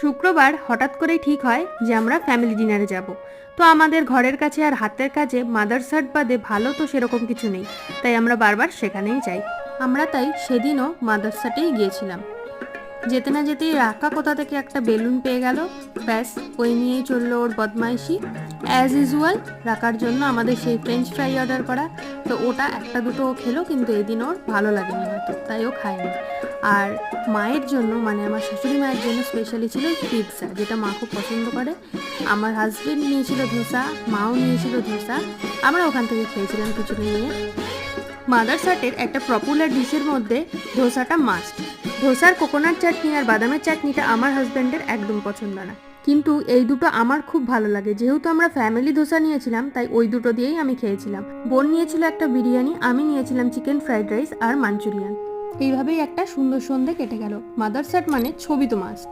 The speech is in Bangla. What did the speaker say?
শুক্রবার হঠাৎ করেই ঠিক হয় যে আমরা ফ্যামিলি ডিনারে যাব। তো আমাদের ঘরের কাছে আর হাতের কাছে মাদারসাট বাদে ভালো তো সেরকম কিছু নেই, তাই আমরা বারবার সেখানেই যাই। আমরা তাই সেদিনও মাদারসাটেই গিয়েছিলাম। যেতে না যেতেই রাকা কোথা থেকে একটা বেলুন পেয়ে গেল, ব্যাস ওই নিয়েই চললো ওর বদমাইশি। অ্যাজ ইউজুয়াল রাকার জন্য আমাদের সেই ফ্রেঞ্চ ফ্রাই অর্ডার করা, তো ওটা একটা দুটো ও খেলো, কিন্তু এদিন ওর ভালো লাগেনি হয়তো, তাই ও খায়নি। আর মায়ের জন্য, মানে আমার শাশুড়ি মায়ের জন্য স্পেশালি ছিল পিৎজা, যেটা মা খুব পছন্দ করে। আমার হাজবেন্ড নিয়েছিল ধোসা, মাও নিয়েছিল ধোসা, আমরা ওখান থেকে খেয়েছিলাম কিছুটা নিয়ে। মাদারসাটের একটা পপুলার ডিশের মধ্যে ধোসাটা মাস্ট। ধোসার কোকোনাট চাটনি আর বাদামের চাটনিটা আমার হাজব্যান্ডের একদম পছন্দ না, কিন্তু এই দুটো আমার খুব ভালো লাগে। যেহেতু আমরা ফ্যামিলি ধোসা নিয়েছিলাম, তাই ওই দুটো দিয়েই আমি খেয়েছিলাম। বোন নিয়েছিল একটা বিরিয়ানি, আমি নিয়েছিলাম চিকেন ফ্রাইড রাইস আর মাঞ্চুরিয়ান। এইভাবেই একটা সুন্দর সন্ধে কেটে গেল। মাদারসাট মানে ছবি তো মাস্ট।